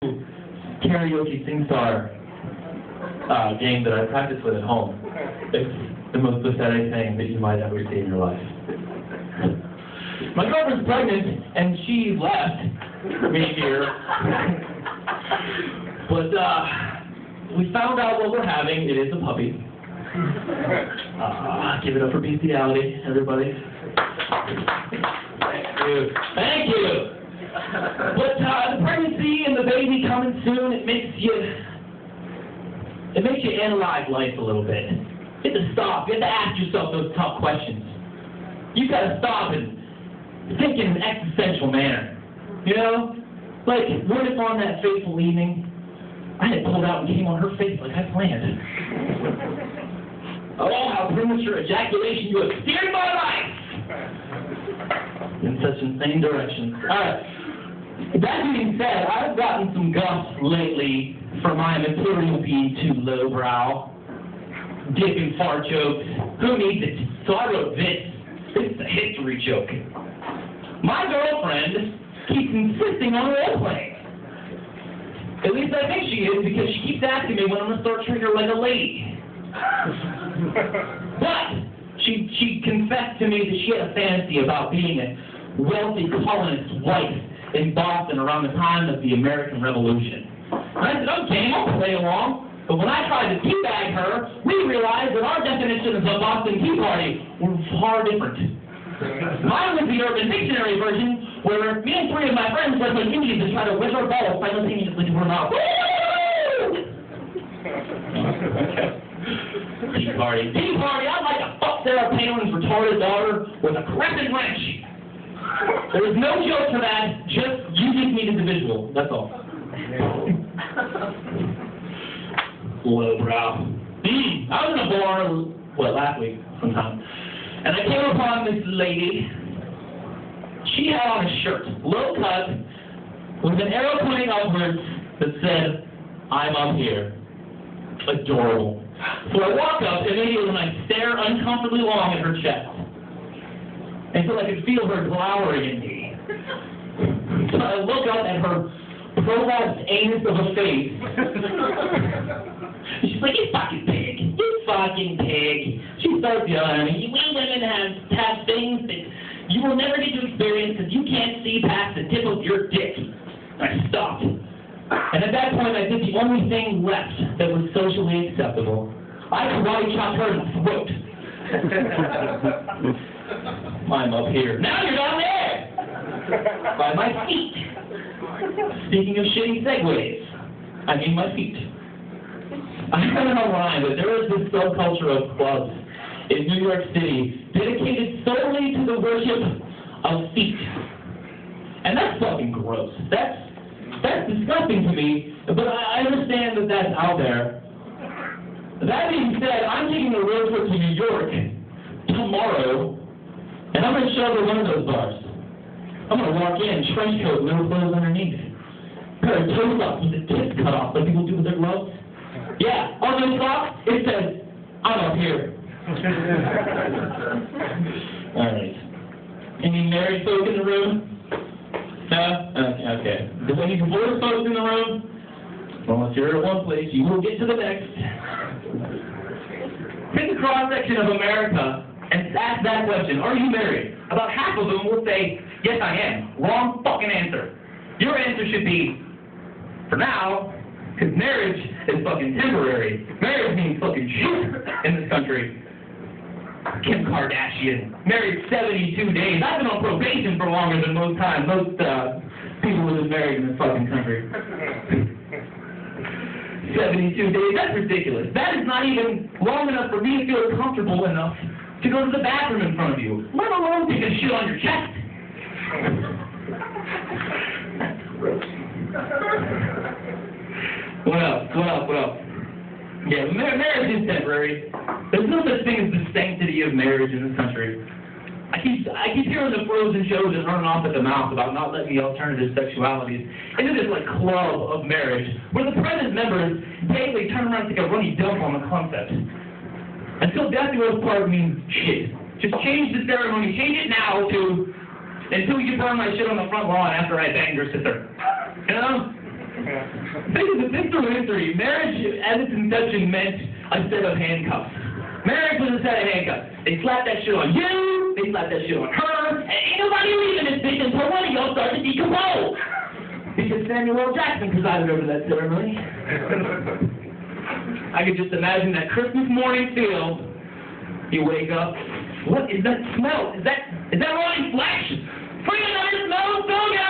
karaoke sing-star game that I practice with at home. It's the most pathetic thing that you might ever see in your life. My girlfriend's pregnant, and she left me here. But we found out what we're having. It is a puppy. Give it up for bestiality, everybody. Thank you. Thank you. But the pregnancy and the baby coming soon, it makes you analyze life a little bit. You have to stop. You have to ask yourself those tough questions. You got to stop and think in an existential manner. You know, like what if on that fateful evening I had pulled out and came on her face like I planned? Oh, how premature ejaculation you have steered my life in such insane directions. All right. That being said, I've gotten some guff lately for my material being too lowbrow, dipping fart jokes. Who needs it? So I wrote this. It's a history joke. My girlfriend keeps insisting on role-playing. At least I think she is, because she keeps asking me when I'm going to start treating her like a lady. But she confessed to me that she had a fantasy about being a wealthy colonist's wife in Boston around the time of the American Revolution. And I said, okay, I'll play along. But when I tried to teabag her, we realized that our definitions of the Boston Tea Party were far different. Mine was the Urban Dictionary version, where me and three of my friends went like Indians and tried to whiz our balls simultaneously to her mouth. Tea Party. Tea Party, I'd like to fuck Sarah Palin's retarded daughter with a crescent wrench. There is no joke for that, just you just need a visual, that's all. Lowbrow. I was in a bar, last week sometime, and I came upon this lady. She had on a shirt, low cut, with an arrow pointing upwards that said, "I'm up here." Adorable. So I walk up immediately and I stare uncomfortably long at her chest, until I could feel her glowering at me. So I look up at her prolapsed anus of a face. And she's like, "You fucking pig. You fucking pig." She starts yelling at me. "We women have things that you will never get to experience because you can't see past the tip of your dick." And I stopped. And at that point, I did the only thing left that was socially acceptable. I karate chopped her in the throat. I'm up here. Now you're down there! By my feet. Speaking of shitty segues, I mean my feet. I don't know why, but there is this subculture of clubs in New York City dedicated solely to the worship of feet. And that's fucking gross. That's disgusting to me, but I understand that that's out there. That being said, I'm taking a road trip to New York tomorrow, and I'm going to show her one of those bars. I'm going to walk in, trench coat, no clothes underneath. Pair of toe socks with the tips cut off like people do with their gloves. Yeah, on those socks, it says, "I'm up here." Alright. Any married folk in the room? No? Okay. Do any divorced folks in the room? Well, if you're at one place, you will get to the next. Take a cross-section of America and ask that question, "Are you married?" About half of them will say, "Yes, I am." Wrong fucking answer. Your answer should be, "For now," because marriage is fucking temporary. Marriage means fucking shit in this country. Kim Kardashian, married 72 days. I've been on probation for longer than most people who have been married in this fucking country. 72 days, that's ridiculous. That is not even long enough for me to feel comfortable enough to go to the bathroom in front of you, let alone take a shit on your chest. What else? Yeah, marriage is temporary. There's no such thing as the sanctity of marriage in this country. I keep hearing the frozen shows that run off at the mouth about not letting the alternative sexualities into this club of marriage, where the present members daily turn around and take a runny dump on the concept. Until death do us part means shit. Just change the ceremony. Change it now to until you burn my shit on the front lawn after I banged your sister. You know? This is a thing through history. Marriage, at its inception, meant a set of handcuffs. Marriage was a set of handcuffs. They slapped that shit on you, they slapped that shit on her, and ain't nobody leaving this bitch until one of y'all starts to decompose. Because Samuel L. Jackson presided over that ceremony. I could just imagine that Christmas morning feel. You wake up. What is that smell? Is that rotten flesh? Bring another smell sugar!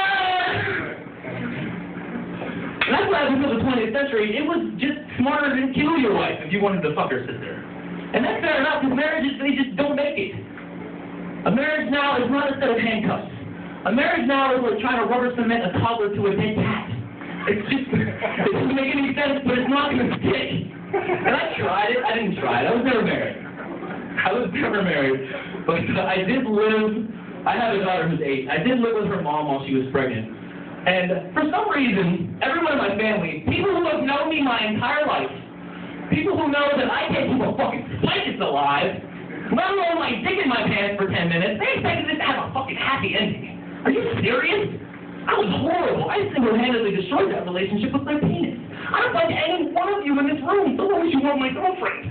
And that's what happened until the 20th century. It was just smarter than kill your wife if you wanted to fuck her sister. And that's fair enough, because marriages, they just don't make it. A marriage now is not a set of handcuffs. A marriage now is like trying to rubber cement a toddler to a dead cat. It doesn't make any sense, but it's not going to stick. And I tried it. I didn't try it. I was never married. But I did live, I have a daughter who's 8. I did live with her mom while she was pregnant. And for some reason, everyone in my family, people who have known me my entire life, people who know that I can't keep a fucking spice alive, let alone my dick in my pants for 10 minutes, they expected this to have a fucking happy ending. Are you serious? I was horrible. I single-handedly destroyed that relationship with my penis. I don't like any one of you in this room so long as you want my girlfriend.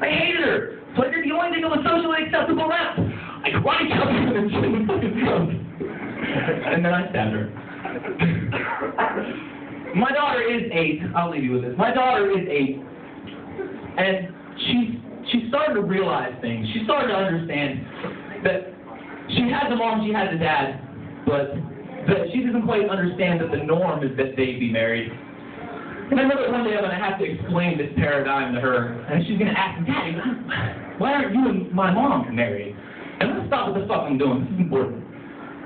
I hated her. So I did the only thing that was socially acceptable now. I karate chopped her in the fucking throat. And then I stabbed her. My daughter is 8. I'll leave you with this. My daughter is 8. And she's starting to realize things. She's starting to understand that she has a mom, she has a dad, but that she doesn't quite understand that the norm is that they be married. And I know that one day I'm going to have to explain this paradigm to her, and she's going to ask me, Daddy, why aren't you and my mom married? And I'm going to stop what the fuck I'm doing. This is important.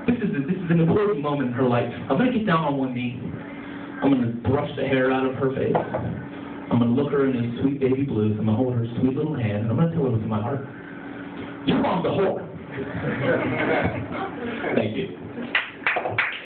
This is an important moment in her life. I'm going to get down on one knee. I'm going to brush the hair out of her face. I'm going to look her in those sweet baby blues. I'm going to hold her sweet little hand, and I'm going to tell her what's in my heart. Your mom's a whore. Thank you.